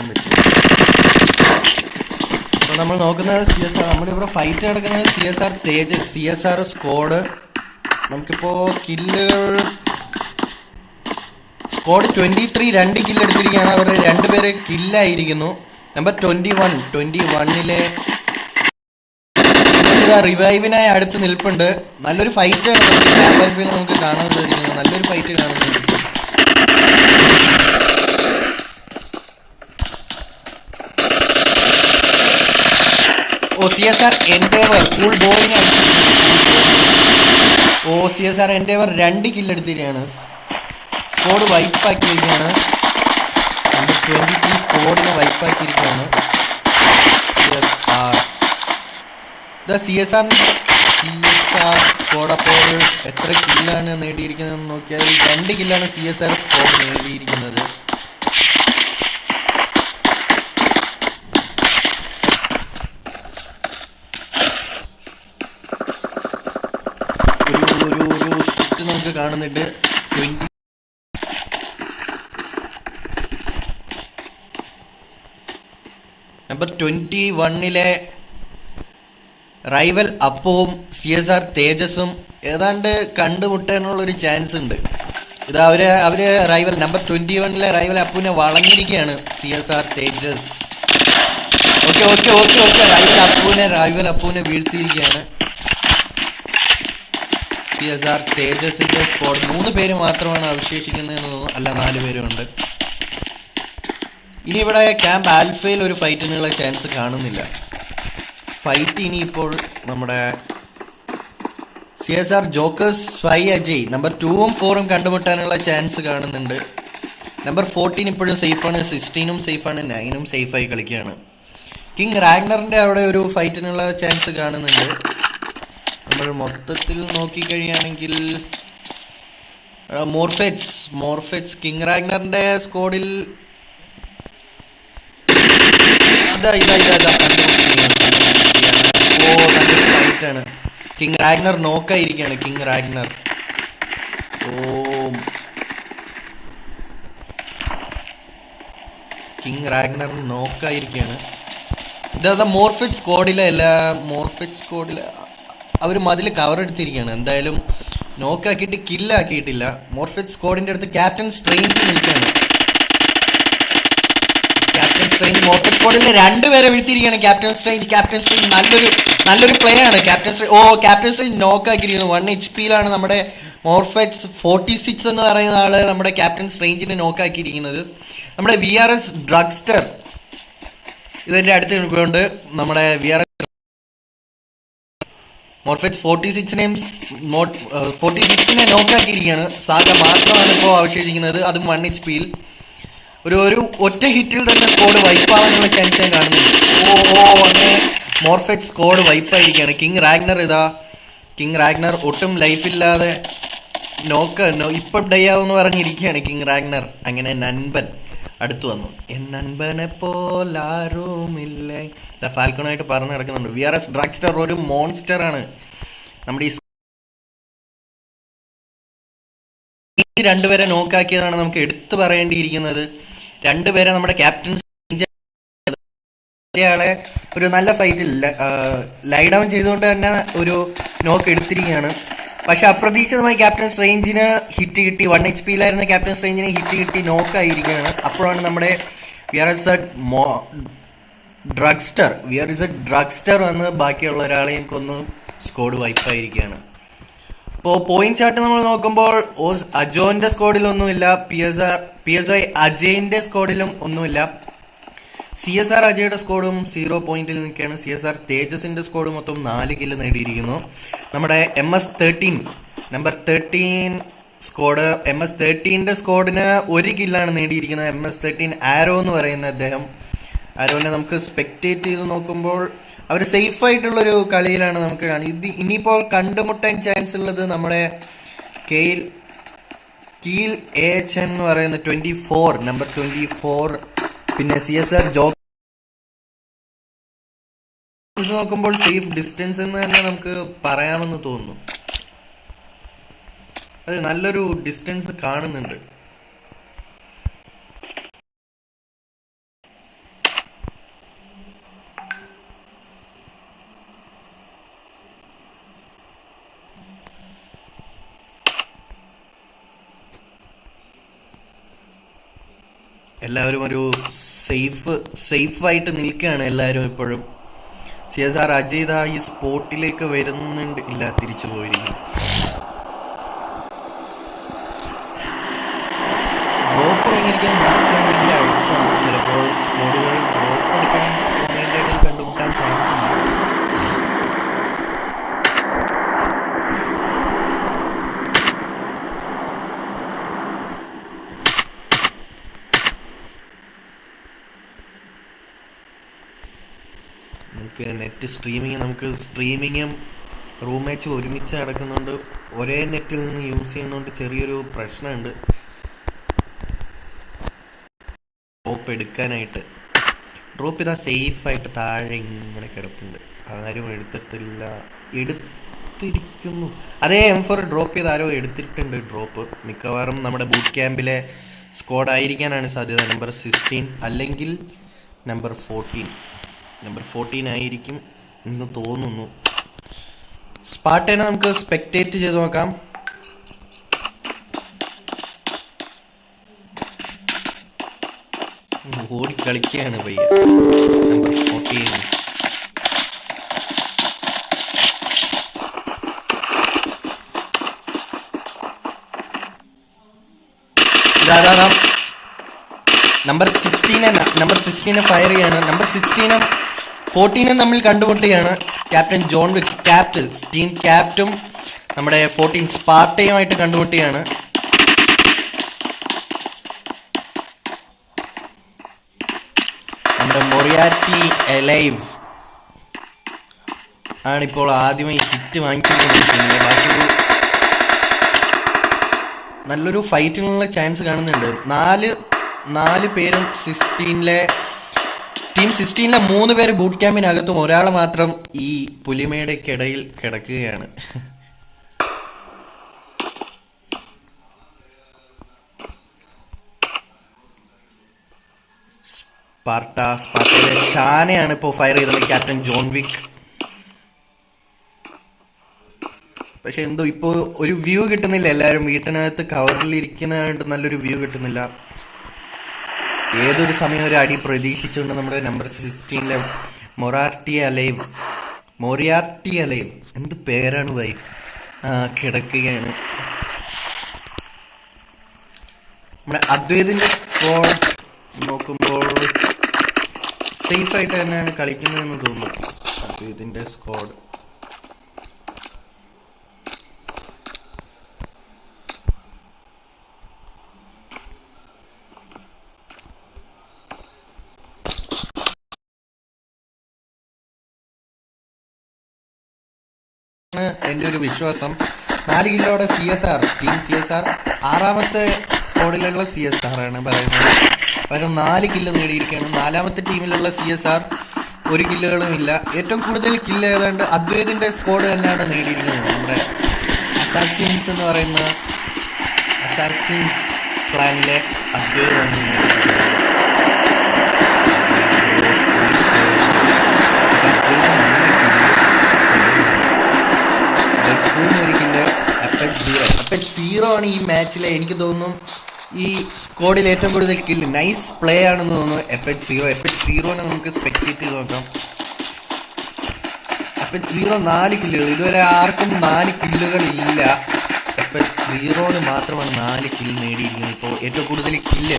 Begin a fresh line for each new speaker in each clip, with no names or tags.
കാണാൻ പറ്റും. അപ്പോൾ നമ്മൾ നോക്കുന്നത് CSR, നമ്മുടെ ഇവിടെ ഫൈറ്റ് നടക്കുന്നത് CSR തേജസ്, CSR സ്ക്വാഡ്. നമുക്കിപ്പോൾ കില്ലുകൾ സ്ക്വാഡ് 23 2 കില്ല് എടുത്തിരിക്കുകയാണ്. അവർ 2 പേര് കില്ലായിരിക്കുന്നു. നമ്പർ 21-ലെ റിവൈവിനായി അടുത്ത് നിൽപ്പുണ്ട്. നല്ലൊരു ഫൈറ്റ് നമുക്ക് കാണാൻ സാധിക്കുന്നത്. നല്ലൊരു ഫൈറ്റ് കാണുന്നുണ്ട്. CSR എൻഡേവർ ഫുൾ ബോയിനെ CSR എൻഡേവർ 2 കില്ല് എടുത്തിരിക്കുകയാണ്. സ്കോഡ് വൈപ്പാക്കിയിരിക്കുകയാണ്. നമ്പർ 23 സ്കോഡിനെ വൈപ്പാക്കിയിരിക്കുകയാണ്. CSR സ്കോഡ് അപ്പോൾ എത്ര കില്ലാണ് നേടിയിരിക്കുന്നതെന്ന് നോക്കിയാൽ 2 കില്ലാണ് CSR സ്കോഡ് നേടിയിരിക്കുന്നത്. ഒരു ഹിറ്റ് നമുക്ക് കാണുന്നുണ്ട്. നമ്പർ 21-ലെ റൈവൽ അപ്പവും CSR തേജസും ഏതാണ്ട് കണ്ടുമുട്ടാനുള്ളൊരു ചാൻസ് ഉണ്ട്. ഇത് അവര് റൈവൽ നമ്പർ 21-ലെ റൈവൽ അപ്പുവിനെ വളഞ്ഞിരിക്കുകയാണ് CSR തേജസ്. ഓക്കെ റൈവൽ അപ്പുവിനെ വീഴ്ത്തിയിരിക്കുകയാണ് CSR തേജസിന്റെ സ്ക്വാഡ്. 3 പേര് മാത്രമാണ് അവശേഷിക്കുന്നതെന്ന് തോന്നുന്നു. അല്ല, 4 പേരുണ്ട്. ഇനി ഇവിടെ ക്യാമ്പ് ആൽഫയിൽ ഒരു ഫൈറ്റിനുള്ള ചാൻസ് കാണുന്നില്ല. ഫൈറ്റ് ഇനിയിപ്പോൾ നമ്മുടെ CSR ജോക്കേഴ്സ് സ്വൈ അജയ് നമ്പർ 2ഉം 4ഉം കണ്ടുമുട്ടാനുള്ള ചാൻസ് കാണുന്നുണ്ട്. നമ്പർ 14 ഇപ്പോഴും സേഫാണ്, 16ഉം സേഫാണ്, 9ഉം സേഫായി കളിക്കുകയാണ്. കിങ് റാഗ്നറിന്റെ അവിടെ ഒരു ഫൈറ്റിനുള്ള ചാൻസ് കാണുന്നുണ്ട്. നമ്മൾ മൊത്തത്തിൽ നോക്കിക്കഴിയുകയാണെങ്കിൽ മോർഫെറ്റ്സ് കിങ് റാഗ്നറിന്റെ സ്കോഡിൽ ഫൈറ്റാണ്. കിങ് റാഗ്നർ നോക്കായിരിക്കുകയാണ്. കിങ് റാഗ്നർ നോക്കായിരിക്കുകയാണ്. ഇതാ മോർഫെറ്റ് സ്ക്വാഡിലെ അവർ മതിൽ കവർ എടുത്തിരിക്കുകയാണ്. എന്തായാലും നോക്കാക്കിയിട്ട് കില്ലാക്കിയിട്ടില്ല. മോർഫെറ്റ് സ്ക്വാഡിന്റെ അടുത്ത് ക്യാപ്റ്റൻ സ്ട്രെയിഞ്ച് നിൽക്കുകയാണ്. മോർഫെറ്റ് സ്ക്വാഡിലെ 2 പേരെ വീഴ്ത്തിയിരിക്കുകയാണ് ക്യാപ്റ്റൻ സ്ട്രെയിഞ്ച്. നല്ലൊരു പ്ലേ ആണ് ക്യാപ്റ്റൻ സ്ട്രെയിഞ്ച് നോക്കാക്കിയിരിക്കുന്നു. 1 HP-യിലാണ് നമ്മുടെ മോർഫെറ്റ്സ് 46 എന്ന് പറയുന്ന ആള് നമ്മുടെ ക്യാപ്റ്റൻ സ്ട്രെയിഞ്ചിനെ നോക്കാക്കിയിരിക്കുന്നത്. നമ്മുടെ VRS ഡ്രഗ്സ്റ്റർ ഇതിന്റെ അടുത്ത് നിൽക്കുന്നുണ്ട്. നമ്മുടെ VRS മോർഫെറ്റ്സ് 46നെ നോക്കാക്കിയിരിക്കുകയാണ്. സാഗ മാത്രമാണ് ഇപ്പോൾ അവശേഷിക്കുന്നത്. അതും 1 HP-യിൽ. ഒരു ഒറ്റ ഹിറ്റിൽ തന്നെ സ്കോഡ് വൈപ്പാവാനുള്ള ചാൻസ് ഞാൻ കാണുന്നുണ്ട്. അങ്ങനെ മോർഫെറ്റ് സ്കോഡ് വൈപ്പായിരിക്കുകയാണ്. കിങ് റാഗ്നർ ഒട്ടും ലൈഫില്ലാതെ ഇപ്പം ഡേ ആവുമെന്ന് പറഞ്ഞിരിക്കുകയാണ് കിങ് റാഗ്നർ. അങ്ങനെ നൻപൻ അടുത്തു വന്നു. നൻപനെ പോലാരുമില്ലേ ഫാൽക്കണായിട്ട് പറഞ്ഞു നടക്കുന്നുണ്ട്. VRS ഡ്രഗ്സ്റ്റർ ഒരു മോൺസ്റ്റർ ആണ്. നമ്മുടെ ഈ 2 പേരെ നോക്കാക്കിയതാണ് നമുക്ക് എടുത്തു പറയേണ്ടിയിരിക്കുന്നത്. 2 പേരെ നമ്മുടെ ക്യാപ്റ്റൻ ആളെ ഒരു നല്ല ഫൈറ്റിൽ ലൈ ഡൗൺ ചെയ്തുകൊണ്ട് തന്നെ ഒരു നോക്ക് എടുത്തിരിക്കുകയാണ്. പക്ഷെ അപ്രതീക്ഷിതമായി ക്യാപ്റ്റൻ സ്ട്രെയിഞ്ചിന് ഹിറ്റ് കിട്ടി. 1 HP-യിലായിരുന്ന ക്യാപ്റ്റൻ സ്ട്രെയിഞ്ചിന് ഹിറ്റ് കിട്ടി നോക്കായിരിക്കുകയാണ്. അപ്പോഴാണ് നമ്മുടെ VRS ഡ്രഗ്സ്റ്റർ വന്ന് ബാക്കിയുള്ള ഒരാളെയും കൊന്ന് സ്കോഡ് വൈപ്പായിരിക്കുകയാണ്. ഇപ്പോൾ പോയിന്റ് ചാർട്ട് നമ്മൾ നോക്കുമ്പോൾ അജോന്റെ സ്കോഡിലൊന്നുമില്ല, PSI അജയിന്റെ സ്കോഡിലും ഒന്നുമില്ല. CSR അജയുടെ സ്കോഡും 0 പോയിന്റിൽ നിൽക്കുകയാണ്. CSR തേജസിന്റെ സ്കോഡ് മൊത്തം 4 കില്ല് നേടിയിരിക്കുന്നു. നമ്മുടെ MS13 നമ്പർ 13 സ്കോഡ് MS13ന്റെ സ്കോഡിന് 1 കില്ലാണ് നേടിയിരിക്കുന്നത്. MS13 ആരോ എന്ന് പറയുന്ന അദ്ദേഹം. ആരോനെ നമുക്ക് സ്പെക്ടേറ്റ് ചെയ്ത് നോക്കുമ്പോൾ അവർ സേഫ് ആയിട്ടുള്ളൊരു കളിയിലാണ് നമുക്ക് കാണുന്നത്. ഇനിയിപ്പോൾ കണ്ടുമുട്ടാൻ ചാൻസ് ഉള്ളത് നമ്മുടെ കീൽ AH എന്ന് പറയുന്ന 24 നമ്പർ 24, പിന്നെ CSR ജോക്കേഴ്സ് നോക്കുമ്പോൾ സേഫ് ഡിസ്റ്റൻസ് എന്ന് തന്നെ നമുക്ക് പറയാമെന്ന് തോന്നുന്നു. അത് നല്ലൊരു ഡിസ്റ്റൻസ് കാണുന്നുണ്ട്. എല്ലാവരും ഒരു സേഫായിട്ട് നിൽക്കുകയാണ് എല്ലാവരും ഇപ്പോഴും. CSR അജയ് ഈ സ്പോട്ടിലേക്ക് വരുന്നുണ്ട്. ഇല്ല, തിരിച്ചു പോയിരിക്കും. ഡ്രോപ്പ് കഴിഞ്ഞിരിക്കാൻ വലിയ അടുത്താണ്. ചിലപ്പോൾ സ്കോഡുകൾ ഡ്രോപ്പ് എടുക്കാൻ പോകുന്നതിൻ്റെ ഇടയിൽ കണ്ടുമുട്ടാൻ ചാൻസ് ഉണ്ട്. നെറ്റ് സ്ട്രീമിങ്ങും റൂം മാച്ചും ഒരുമിച്ച് നടക്കുന്നുണ്ട്. ഒരേ നെറ്റിൽ നിന്ന് യൂസ് ചെയ്യുന്നതുകൊണ്ട് ചെറിയൊരു പ്രശ്നമുണ്ട് ഡ്രോപ്പ് എടുക്കാനായിട്ട്. ഡ്രോപ്പ് ഇതാ സേഫായിട്ട് താഴെ ഇങ്ങനെ കിടപ്പുണ്ട്, ആരും എടുത്തിരിക്കുന്നു. അതേ M4 ഡ്രോപ്പ് ചെയ്ത് ആരോ എടുത്തിട്ടുണ്ട് ഡ്രോപ്പ്. മിക്കവാറും നമ്മുടെ ബൂട്ട് ക്യാമ്പിലെ സ്ക്വാഡ് ആയിരിക്കാനാണ് സാധ്യത. നമ്പർ 16 അല്ലെങ്കിൽ നമ്പർ 14 ആയിരിക്കും എന്ന് തോന്നുന്നു. സ്പാർട്ടനെ നമുക്ക് സ്പെക്ടേറ്റ് ചെയ്ത് നോക്കാം. ഓടി കളിക്കുകയാണ് പയ്യ. നമ്പർ 14 നമ്പർ 16 ഫയർ ചെയ്യാണ്. നമ്പർ 16 14 തമ്മിൽ കണ്ടുമുട്ടുകയാണ്. ക്യാപ്റ്റൻ ജോൺ വിക്ക് ടീം ക്യാപ്റ്റും നമ്മുടെ 14 സ്പാർട്ടയുമായിട്ട് കണ്ടുമുട്ടുകയാണ്. നമ്മുടെ മൊറിയാർട്ടി എലൈവ് ആണിപ്പോൾ ആദ്യമായി ഹിറ്റ് വാങ്ങിച്ചിരിക്കുന്നത്. ബാക്കി നല്ലൊരു ഫൈറ്റിനുള്ള ചാൻസ് കാണുന്നുണ്ട്. നാല് പേരും ടീം 16 3 പേര് ബൂട്ട് ക്യാമ്പിനകത്തും ഒരാൾ മാത്രം ഈ പുലിമേടയ്ക്കിടയിൽ കിടക്കുകയാണ്. സ്പാർട്ടയിലെ ഷാനെയാണ് ഇപ്പോൾ ഫയർ ചെയ്തത്, ക്യാപ്റ്റൻ ജോൺ വിക്ക്. പക്ഷെ എന്തോ ഇപ്പോൾ ഒരു വ്യൂ കിട്ടുന്നില്ല. എല്ലാവരും വീട്ടിനകത്ത് കവറിലിരിക്കുന്നതായിട്ട് നല്ലൊരു വ്യൂ കിട്ടുന്നില്ല. ഏതൊരു സമയം ഒരു അടി പ്രതീക്ഷിച്ചുകൊണ്ട് നമ്മുടെ നമ്പർ 16 മൊറിയാർട്ടി അലൈവ് എന്ത് പേരാണ് ഭായി കിടക്കുകയാണ്. നമ്മുടെ അദ്വൈതിൻ്റെ സ്കോഡ് നോക്കുമ്പോൾ സേഫായിട്ട് തന്നെയാണ് കളിക്കുന്നതെന്ന് തോന്നുന്നു. അദ്വൈതിൻ്റെ സ്കോഡ് എൻ്റെ ഒരു വിശ്വാസം. 4 കില്ലോടെ ടീം CSR 6ാമത്തെ സ്കോഡിലുള്ള CSR ആണ് പറയുന്നത്. പകരം 4 കില്ല് നേടിയിരിക്കുകയാണ്. 4ാമത്തെ ടീമിലുള്ള CSR 1 കില്ലുകളും ഇല്ല. ഏറ്റവും കൂടുതൽ കില്ല് ഏതാണ്ട് അദ്വൈതിൻ്റെ സ്കോഡ് തന്നെയാണ് നേടിയിരിക്കുന്നത്. നമ്മുടെ അസാസിൻസ് എന്ന് പറയുന്ന അസാസിൻസ് ക്ലാനിലെ അദ്വൈതാണ്. Zero ആണ് ഈ മാച്ചിലെ എനിക്ക് തോന്നുന്നു ഈ സ്ക്വാഡിൽ ഏറ്റവും കൂടുതൽ കില്ല്. നൈസ് പ്ലേ ആണെന്ന് തോന്നുന്നു FH0നെ നമുക്ക് സ്പെക്ടേറ്റ് ചെയ്ത് നോക്കാം. FH0 4 കില്ലുകൾ. ഇതുവരെ ആർക്കും 4 കില്ലുകൾ ഇല്ല. FH0 മാത്രമാണ് 4 കില്ല് നേടിയിരിക്കുന്നത്. ഇപ്പോൾ ഏറ്റവും കൂടുതൽ കില്ല്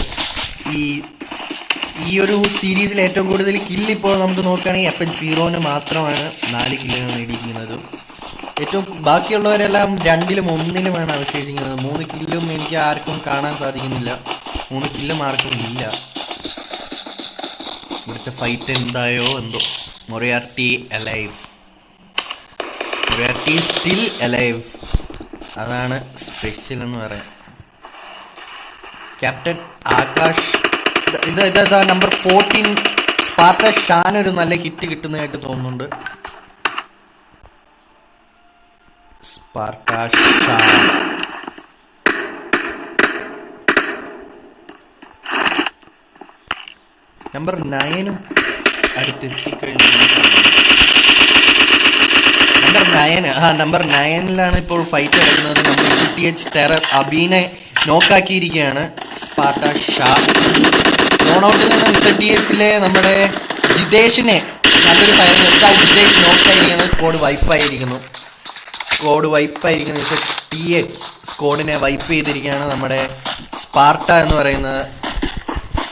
ഈ ഒരു സീരീസിൽ ഏറ്റവും കൂടുതൽ കില്ല് ഇപ്പോൾ നമുക്ക് നോക്കുകയാണെങ്കിൽ FH0 മാത്രമാണ് 4 കില്ലുകൾ നേടിയിരിക്കുന്നത്. ഏറ്റവും ബാക്കിയുള്ളവരെല്ലാം 2ലും 1ലുമാണ് അവശേഷിക്കുന്നത്. 3 കില്ലും എനിക്ക് ആർക്കും കാണാൻ സാധിക്കുന്നില്ല. 3 കില്ലും ആർക്കും ഇല്ല. ഇവിടുത്തെ ഫൈറ്റ് എന്തായോ എന്തോ. മൊറിയാർട്ടി സ്റ്റിൽ അലൈവ്, അതാണ് സ്പെഷ്യൽ എന്ന് പറയാം. ക്യാപ്റ്റൻ ആകാശ് ഇതാ നമ്പർ 14 സ്പാർട്ട ഷാൻ ഒരു നല്ല ഹിറ്റ് കിട്ടുന്നതായിട്ട് തോന്നുന്നുണ്ട്. സ്പാർട്ട ഷാൻ നമ്പർ 9 അടുത്തെത്തിക്കഴിഞ്ഞു. നമ്പർ 9ലാണ് ഇപ്പോൾ ഫൈറ്റ് നടക്കുന്നത്. നമ്മൾ GTH ടെറർ അബീനെ നോക്കാക്കിയിരിക്കുകയാണ്. സ്പാർട്ട ഷാ സോൺ ഔട്ടിൽ നിന്ന് മിസ്റ്റർ ടി എച്ചിലെ നമ്മുടെ ജിതേഷിനെ നല്ലൊരു ഫയറിംഗ് ജിതേഷ് നോക്കായിരിക്കുന്നു. സ്കോഡ് വൈപ്പായിരിക്കുന്നു. മിസ്റ്റർ ടി എച്ച് സ്കോഡിനെ വൈപ്പ് ചെയ്തിരിക്കുകയാണ് നമ്മുടെ സ്പാർട്ട എന്ന് പറയുന്ന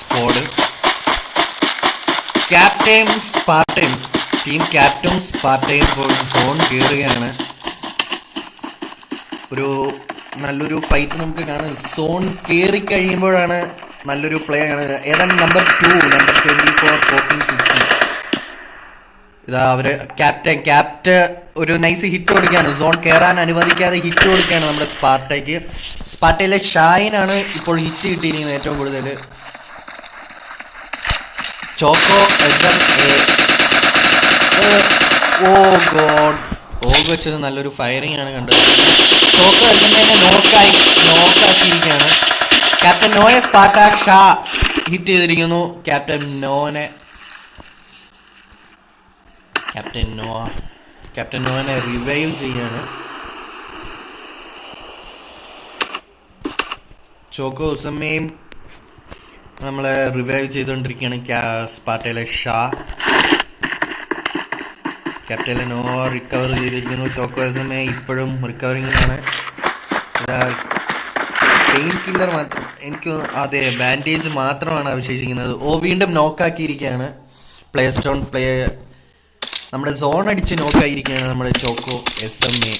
സ്കോഡ്. ടീം ക്യാപ്റ്റൻ സ്പാർട്ടയും ഇപ്പോൾ സോൺ കയറുകയാണ്. നല്ലൊരു ഫൈറ്റ് നമുക്ക് കാണാം. സോൺ കയറി കഴിയുമ്പോഴാണ് നല്ലൊരു പ്ലേ ആണ്. ഏതാണ് നമ്പർ 2, നമ്പർ 24, 14, 16. ഇതാ അവര് ക്യാപ്റ്റൻ ഒരു നൈസ് ഹിറ്റ് കൊടുക്കുകയാണ്. സോൺ കയറാൻ അനുവദിക്കാതെ ഹിറ്റ് കൊടുക്കുകയാണ് നമ്മുടെ സ്പാർട്ടയിലെ ഷായിനാണ് ഇപ്പോൾ ഹിറ്റ് കിട്ടിയിരിക്കുന്നത് ഏറ്റവും കൂടുതൽ. ചോക്കോ വെച്ചത് നല്ലൊരു ഫയറിംഗ് ആണ് കണ്ടത്. ചോക്കോ നോക്കാക്കിയിരിക്കുകയാണ്. ക്യാപ്റ്റൻ നോയെ സ്പാർട്ട ഷാ ഹിറ്റ് ചെയ്തിരിക്കുന്നു. ക്യാപ്റ്റൻ നോനെ റിവൈവ് ചെയ്യാണ്. ചോക്കോ ഉസമ്മയും നമ്മളെ റിവൈവ് ചെയ്തുകൊണ്ടിരിക്കുകയാണ് സ്പാർട്ടയിലെ ഷാ. ക്യാപ്റ്റനിലെ നോ റിക്കവർ ചെയ്തിരിക്കുന്നു. ചോക്കോ ഉസമ്മ ഇപ്പോഴും റിക്കവറിങ്ങിലാണ്. പെയിൻ കില്ലർ മാത്രം ബാൻഡേജ് മാത്രമാണ് അവശേഷിക്കുന്നത്. വീണ്ടും നോക്കാക്കിയിരിക്കുകയാണ്. നമ്മുടെ സോൺ അടിച്ച് നോക്കായിരിക്കുകയാണ് നമ്മുടെ ചോക്കോ SMA.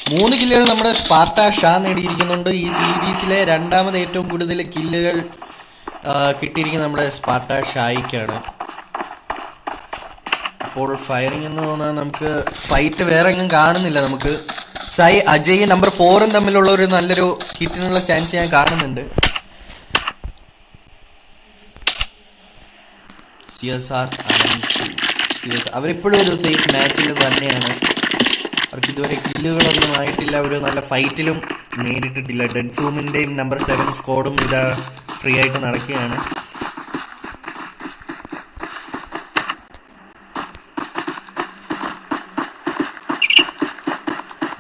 3 കില്ലുകൾ നമ്മുടെ സ്പാർട്ട ഷാ നേടിയിരിക്കുന്നുണ്ട്. ഈ സീരീസിലെ രണ്ടാമത് ഏറ്റവും കൂടുതൽ കില്ലുകൾ കിട്ടിയിരിക്കുന്നത് നമ്മുടെ സ്പാർട്ട ഷായിക്കാണ്. അപ്പോൾ ഫയറിംഗ് എന്ന് തോന്നാൻ നമുക്ക് ഫൈറ്റ് വേറെ എങ്ങും കാണുന്നില്ല. നമുക്ക് അജയ് നമ്പർ 4 തമ്മിലുള്ള ഒരു നല്ലൊരു ഹിറ്റിനുള്ള ചാൻസ് ഞാൻ കാണുന്നുണ്ട്. CSR അവരിപ്പോഴും ഒരു സേഫ് മാച്ചിൽ തന്നെയാണ്. അവർക്ക് ഇതുവരെ കില്ലുകളൊന്നും ആയിട്ടില്ല. ഒരു നല്ല ഫൈറ്റിലും നേരിട്ടിട്ടില്ല. ഡെഡ് സൂമിൻ്റെയും നമ്പർ 7 സ്ക്വാഡും ഇതാ ഫ്രീ ആയിട്ട് നടക്കുകയാണ്.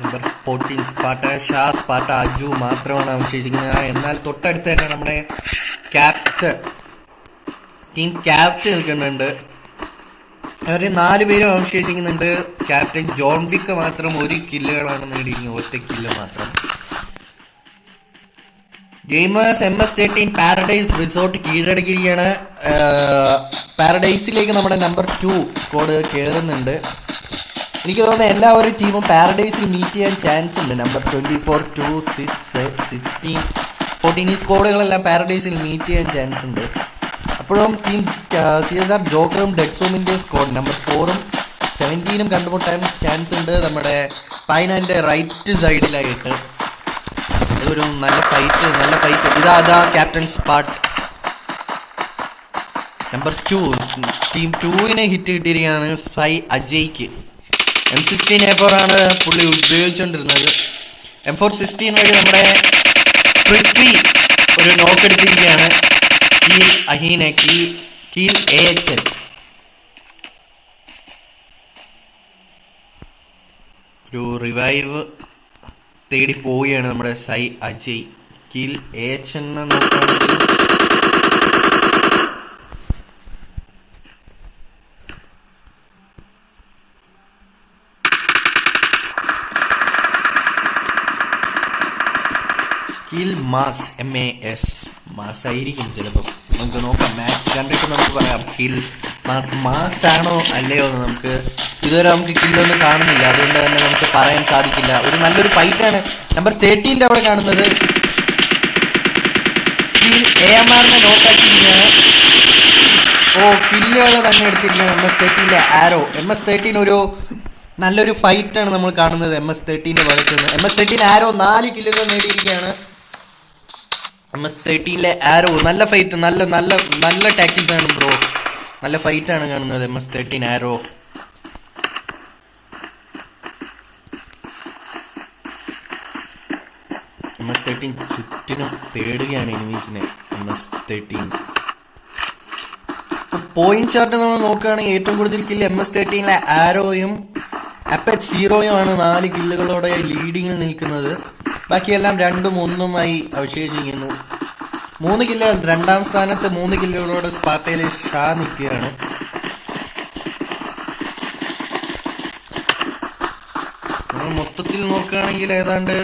നമ്പർ 14 സ്പാർട്ട അജു മാത്രമാണ് അവശേഷിക്കുന്നത്. എന്നാൽ തൊട്ടടുത്ത് തന്നെ നമ്മുടെ ടീം ക്യാപ്റ്റൻ നിൽക്കുന്നുണ്ട്. അവർ 4 പേരും അവശേഷിക്കുന്നുണ്ട്. ക്യാപ്റ്റൻ ജോൺ വിക്ക് മാത്രം 1 കില്ലുകളാണ് നേടിയിരിക്കുന്നത്. 1 കില്ല് മാത്രം. ഗെയിമേഴ്സ് MS13 പാരഡൈസ് റിസോർട്ട് കീഴടക്കിയിരിക്കുകയാണ്. പാരഡൈസിലേക്ക് നമ്മുടെ നമ്പർ 2 സ്ക്വാഡ് കയറുന്നുണ്ട്. എനിക്ക് തോന്നുന്നത് എല്ലാവരും ടീമും പാരഡൈസിൽ മീറ്റ് ചെയ്യാൻ ചാൻസ് ഉണ്ട്. നമ്പർ 24, 2, 6, 16, 14 ഈ സ്ക്വാഡുകളെല്ലാം പാരഡൈസിൽ മീറ്റ് ചെയ്യാൻ ചാൻസ് ഉണ്ട്. അപ്പോഴും ടീം CSR ജോക്കറും ഡെഡ് സോമിൻ്റെയും സ്ക്വാഡ് നമ്പർ 4ഉം 17ഉം കണ്ടുമുട്ടാൻ ചാൻസ് ഉണ്ട്. നമ്മുടെ പൈനാൻ്റെ റൈറ്റ് സൈഡിലായിട്ട് ഇതൊരു നല്ല ഫൈറ്റ്. ഇതാ ക്യാപ്റ്റൻ സ്പാർട്ട് നമ്പർ 2 ടീം 2നെ ഹിറ്റ് കിട്ടിയിരിക്കുകയാണ് അജയ്ക്ക്. M16A4 ആണ് പുള്ളി ഉപയോഗിച്ചുകൊണ്ടിരുന്നത്. M416 വഴി നമ്മുടെ പൃഥ്വി ഒരു നോക്കെടുത്തിരിക്കുകയാണ്. കീൽ AHN. ഒരു റിവൈവ് തേടി പോവുകയാണ് നമ്മുടെ അജയ്. കീൽ AHN നോക്കുകയാണെങ്കിൽ മാസ് MAS മാസായിരിക്കും ചിലപ്പോൾ. നമുക്ക് നോക്കാം. മാച്ച് കണ്ടിട്ട് നമുക്ക് പറയാം മാസ് ആണോ അല്ലയോ എന്ന്. നമുക്ക് ഇതുവരെ കില്ലൊന്നും കാണുന്നില്ല. അതുകൊണ്ട് തന്നെ നമുക്ക് പറയാൻ സാധിക്കില്ല. ഒരു നല്ലൊരു ഫൈറ്റാണ് നമ്പർ 13 അവിടെ കാണുന്നത്. AMRനെ നോക്കാക്കിയിരിക്കുകയാണ്. കില്ലുകൾ തന്നെ എടുത്തിരിക്കുകയാണ് MS13 ആരോ. MS13 ഒരു നല്ലൊരു ഫൈറ്റാണ് നമ്മൾ കാണുന്നത് MS13 ഭാഗത്ത് നിന്ന്. MS13 ആരോ 4 കില്ലുകൾ നേടിയിരിക്കുകയാണ്. MS13 ആരോ നല്ല ഫൈറ്റ്, നല്ല ടാക്ടിക്സ് ആണ് ബ്രോ. നല്ല ഫൈറ്റാണ് കാണുന്നത് MS13 ആരോ. MS13 ചുറ്റിനും തേടുകയാണ് എനിമീസിനെ. MS13 പോയിന്റ് ചാർട്ട് നമ്മൾ നോക്കുകയാണെങ്കിൽ ഏറ്റവും കൂടുതൽ കില്ല് MS13 ആരോയും Apex Zeroയും ആണ് 4 കില്ലുകളോടെ ലീഡിങ്ങിൽ നിൽക്കുന്നത്. ബാക്കിയെല്ലാം 2ഉം 1ഉമായി അവശേഷിക്കുന്നു. 3 കില്ലുകൾ. 2ാം സ്ഥാനത്ത് 3 കില്ലുകളോട് സ്പാർട്ടയിലെ ഷാ നിൽക്കുകയാണ്. നമ്മൾ മൊത്തത്തിൽ നോക്കുകയാണെങ്കിൽ ഏതാണ്ട്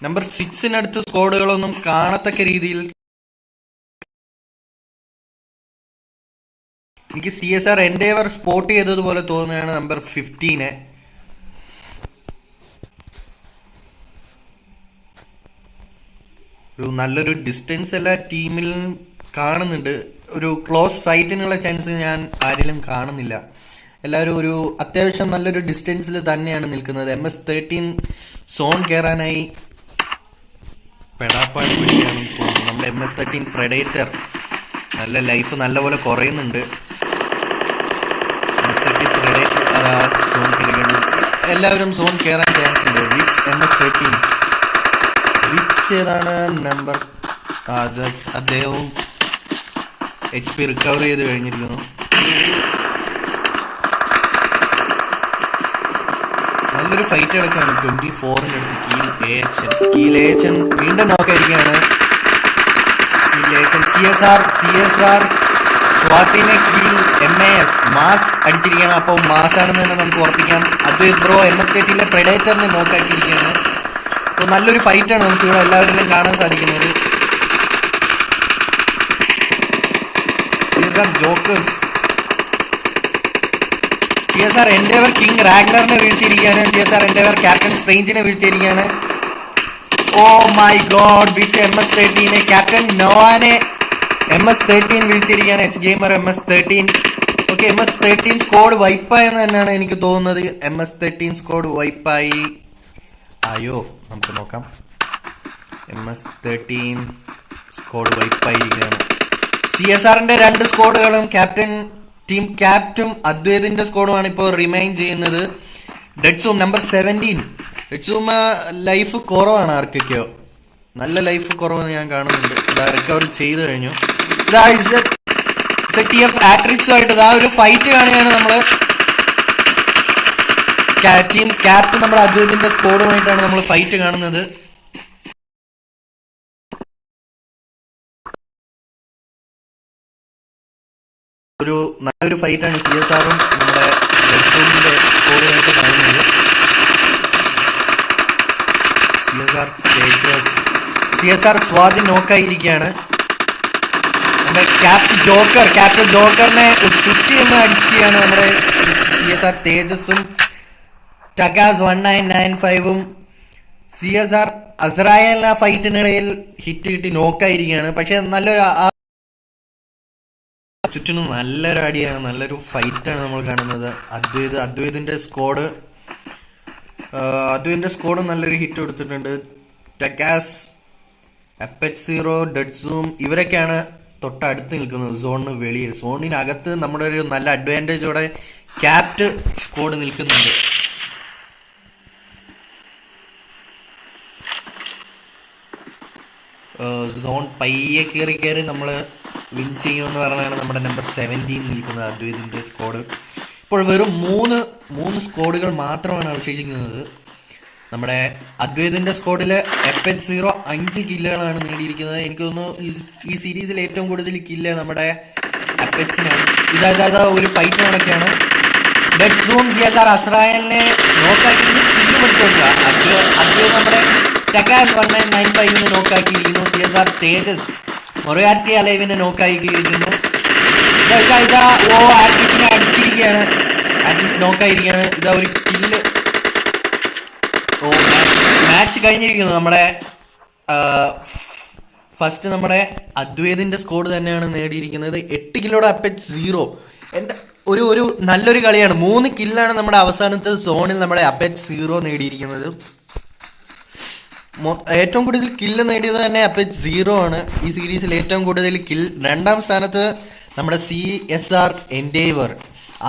നമ്പർ 6 സ്കോഡുകളൊന്നും കാണത്തക്ക രീതിയിൽ എനിക്ക് CSR എൻഡേവർ സ്പോട്ട് ചെയ്തതുപോലെ തോന്നുകയാണ് നമ്പർ 15. ഒരു നല്ലൊരു ഡിസ്റ്റൻസ് എല്ലാ ടീമിലും കാണുന്നുണ്ട്. ഒരു ക്ലോസ് ഫൈറ്റിനുള്ള ചാൻസ് ഞാൻ ആരിലും കാണുന്നില്ല. എല്ലാവരും ഒരു അത്യാവശ്യം നല്ലൊരു ഡിസ്റ്റൻസിൽ തന്നെയാണ് നിൽക്കുന്നത്. MS-13 സോൺ കയറാനായി പെടാപ്പാട് പിടിക്കാനും തോന്നുന്നു. നമ്മുടെ MS-13 പ്രെഡേറ്റർ നല്ല ലൈഫ് നല്ലപോലെ കുറയുന്നുണ്ട്. MS-13 പ്രെഡേറ്റർ സോൺ കയറുന്നു. എല്ലാവരും സോൺ കയറാൻ ചാൻസ് ഉണ്ട്. MS-13 ഏതാണ് നമ്പർ? അദ്ദേഹവും HP റിക്കവർ ചെയ്ത് കഴിഞ്ഞിരിക്കുന്നു. നല്ലൊരു ഫൈറ്റ് കിടക്കാണ് 24-ന്റെ അടുത്ത്. കീൽ AHN വീണ്ടും നോക്കായിരിക്കുകയാണ്. CSR സ്വാത്തിനെ കീൽ MAS മാസ് അടിച്ചിരിക്കുകയാണ്. അപ്പോൾ മാസ് ആണെന്ന് തന്നെ നമുക്ക് ഉറപ്പിക്കാം. അദ്വൈത് ബ്രോ MS-13 പ്രെഡേറ്ററിനെ നോക്കാക്കിയിരിക്കുകയാണ്. അപ്പോൾ നല്ലൊരു ഫൈറ്റാണ് നമുക്ക് ഇവിടെ എല്ലാവരിലും കാണാൻ സാധിക്കുന്നത്. CSR എൻഡേവർ കിങ് റാഗ്നറിനെ വീഴ്ത്തിയിരിക്കുകയാണ്. CSR എൻഡേവർ ക്യാപ്റ്റൻ സ്ട്രേഞ്ചിനെ വീഴ്ത്തിയിരിക്കുകയാണ്. Oh my God, which MS-13 captain നോവാനെ MS-13 വീഴ്ത്തിയിരിക്കുകയാണ്. H-Gamer MS-13. Okay, MS-13 squad വൈപ്പായെന്ന് തന്നെയാണ് എനിക്ക് തോന്നുന്നത്. MS-13 squad വൈപ്പായി. അയ്യോ, നമുക്ക് നോക്കാം. MS-13 squad വൈപ്പായിരിക്കുകയാണ്. CSRന്റെ 2 സ്കോഡുകളും ടീം ക്യാപ്റ്റും അദ്വൈതിന്റെ സ്കോഡുമാണ് ഇപ്പോൾ റിമൈൻ ചെയ്യുന്നത്. ഡെഡ്സൂം നമ്പർ 17. ഡെഡ്സൂം ലൈഫ് കുറവാണ്. ആർക്കൊക്കെയോ നല്ല ലൈഫ് കുറവെന്ന് ഞാൻ കാണുന്നുണ്ട്. റിക്കവർ ചെയ്ത് കഴിഞ്ഞു. TF ആട്രിക്സുമായിട്ട് ഒരു ഫൈറ്റ് കാണുകയാണ് നമ്മള്. ടീം ക്യാപ്റ്റൻ നമ്മുടെ അദ്വൈതിന്റെ സ്കോഡുമായിട്ടാണ് നമ്മൾ ഫൈറ്റ് കാണുന്നത്. ഒരു നല്ലൊരു ഫൈറ്റാണ് CSRും നമ്മുടെ ഡെഡ്സൂമിന്റെ സ്കോഡുമായിട്ട് കാണുന്നത്. CSR സ്വാതി നോക്കായിരിക്കുകയാണ്. നമ്മുടെ ക്യാപ്റ്റൻ ജോക്കറിനെ ചുറ്റി എന്ന് അടിക്കുകയാണ് നമ്മുടെ CSR തേജസും. ടഗാസ് 1995ഉം CSR അസ്രായേലിന് ആ ഫൈറ്റിനിടയിൽ ഹിറ്റ് കിട്ടി നോക്കായിരിക്കുകയാണ്. പക്ഷെ നല്ലൊരു ചുറ്റിനും നല്ലൊരു അടിയാണ്, നല്ലൊരു ഫൈറ്റാണ് നമ്മൾ കാണുന്നത്. അദ്വൈതിന്റെ സ്കോഡ് നല്ലൊരു ഹിറ്റ് കൊടുത്തിട്ടുണ്ട്. ടഗാസ്, FH0, ഡെഡ്സൂം ഇവരൊക്കെയാണ് തൊട്ടടുത്ത് നിൽക്കുന്നത്. സോണിന് വെളിയിൽ, സോണിനകത്ത് നമ്മുടെ ഒരു നല്ല അഡ്വാൻറ്റേജോടെ ക്യാപ്റ്റ് സ്കോഡ് നിൽക്കുന്നുണ്ട്. സോൺ പയ്യെ കയറി നമ്മൾ വിൻ ചെയ്യുമെന്ന് പറഞ്ഞാണ് നമ്മുടെ നമ്പർ 17 നിൽക്കുന്നത് അദ്വൈതിന്റെ സ്കോഡ്. ഇപ്പോൾ വെറും മൂന്ന് സ്കോഡുകൾ മാത്രമാണ് അവശേഷിക്കുന്നത്. നമ്മുടെ അദ്വൈതിന്റെ സ്കോഡില് FH0 5 കില്ലുകളാണ് നേടിയിരിക്കുന്നത്. എനിക്ക് തോന്നുന്നു ഈ സീരീസിൽ ഏറ്റവും കൂടുതൽ കില്ല് നമ്മുടെ FH-നാണ്. ഇതാ ഒരു ഫൈറ്റ് നടക്കുകയാണ്. ഡെഡ്സൂം CSR അസ്രായേലിനെ നോക്കാക്കി കില്ല് കൊടുക്കുക. അദ്വൈത് നമ്മുടെ ടഗാസ് 1995 നോക്കാക്കിയിരിക്കുന്നു. CSR തേജസ് മൊറിയാർട്ടി അലൈവിനെ നോക്കാക്കിയിരിക്കുന്നു. ആർട്ടിസിനെ അടിച്ചിരിക്കുകയാണ്. ആർട്ടിസ് നോക്കായിരിക്കുകയാണ്. ഇതാ ഒരു കില്ല്. മാച്ച് കഴിഞ്ഞിരിക്കുന്നു. നമ്മുടെ ഫസ്റ്റ് നമ്മുടെ അദ്വൈതിന്റെ സ്കോഡ് തന്നെയാണ് നേടിയിരിക്കുന്നത്. 8 കില്ലോടെ FH0. ഒരു നല്ലൊരു കളിയാണ്. 3 കില്ലാണ് നമ്മുടെ അവസാനത്തെ സോണിൽ നമ്മുടെ FH0 നേടിയിരിക്കുന്നത്. ഏറ്റവും കൂടുതൽ കില്ല് നേടിയത് തന്നെ FH0 ആണ്. ഈ സീരീസിൽ ഏറ്റവും കൂടുതൽ കില്ല്. 2ാം സ്ഥാനത്ത് നമ്മുടെ CSR എൻഡേവർ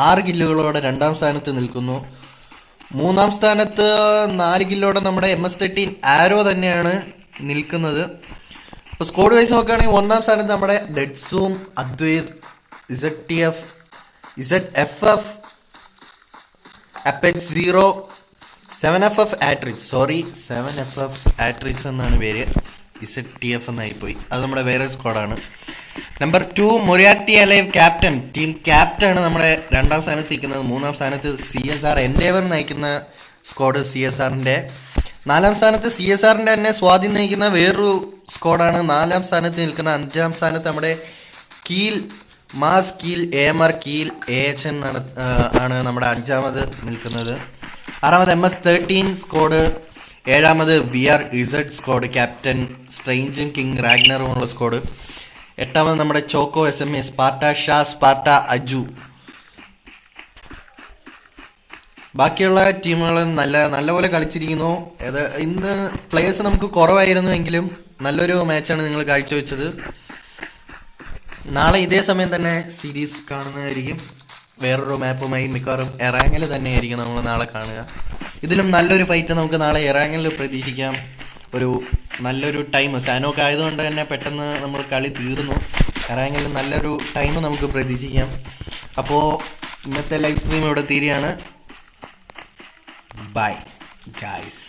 6 കില്ലുകളോടെ 2ാം സ്ഥാനത്ത് നിൽക്കുന്നു. 3ാം സ്ഥാനത്ത് 4 കില്ലോടെ നമ്മുടെ MS-13 ആരോ തന്നെയാണ് നിൽക്കുന്നത്. ഇപ്പോൾ സ്കോഡ് വൈസ് നോക്കുകയാണെങ്കിൽ 1ാം സ്ഥാനത്ത് നമ്മുടെ Deadzoom, Advait, ZFF, FH0, 7FF Atrix, sorry 7FF Atrix എന്നാണ് പേര്, ZTF എന്നായിപ്പോയി, അത് നമ്മുടെ വേറെ സ്ക്വാഡാണ്. Number 2 Moriarty alive captain, team captain ആണ് നമ്മുടെ 2ാം സ്ഥാനത്ത് നിൽക്കുന്നത്. 3ാം സ്ഥാനത്ത് CSR എൻഡേവർ നയിക്കുന്ന സ്ക്വാഡ് CSRന്റെ. 4ാം സ്ഥാനത്ത് CSRന്റെ തന്നെ സ്വാധീനം നയിക്കുന്ന വേറൊരു സ്ക്വാഡാണ് 4ാം സ്ഥാനത്ത് നിൽക്കുന്ന. 5ാം സ്ഥാനത്ത് നമ്മുടെ കീൽ മാസ് കീൽ AMR കീൽ AHN ആണ് നമ്മുടെ 5ാമത് നിൽക്കുന്നത്. 6ാമത് MS-13 സ്ക്വാഡ്. 7ാമത് VRZ സ്ക്വാഡ്, ക്യാപ്റ്റൻ സ്ട്രെയിഞ്ചും കിങ് റാഗ്നറും ഉള്ള സ്ക്വാഡ്. 8ാമത് നമ്മുടെ Choco SMA, Sparta Shah, Sparta Aju. ബാക്കിയുള്ള ടീമുകൾ നല്ലപോലെ കളിച്ചിരിക്കുന്നു. ഇന്ന് പ്ലേയേഴ്സ് നമുക്ക് കുറവായിരുന്നു എങ്കിലും നല്ലൊരു മാച്ചാണ് നിങ്ങൾ കാഴ്ചവെച്ചത്. നാളെ ഇതേ സമയം തന്നെ സീരീസ് കാണുന്നതായിരിക്കും. വേറൊരു മാപ്പുമായി മിക്കവാറും എറാങ്ങൽ തന്നെയായിരിക്കും നമ്മൾ നാളെ കാണുക. ഇതിലും നല്ലൊരു ഫൈറ്റ് നമുക്ക് നാളെ എറാങ്ങലിൽ പ്രതീക്ഷിക്കാം. നല്ലൊരു ടൈം സാനോക്ക് ആയതുകൊണ്ട് തന്നെ പെട്ടെന്ന് നമ്മൾ കളി തീർന്നു. എറാങ്ങലിൽ നല്ലൊരു ടൈം നമുക്ക് പ്രതീക്ഷിക്കാം. അപ്പോൾ ഇന്നത്തെ ലൈവ് സ്ട്രീം ഇവിടെ തീരുകയാണ്. Bye guys.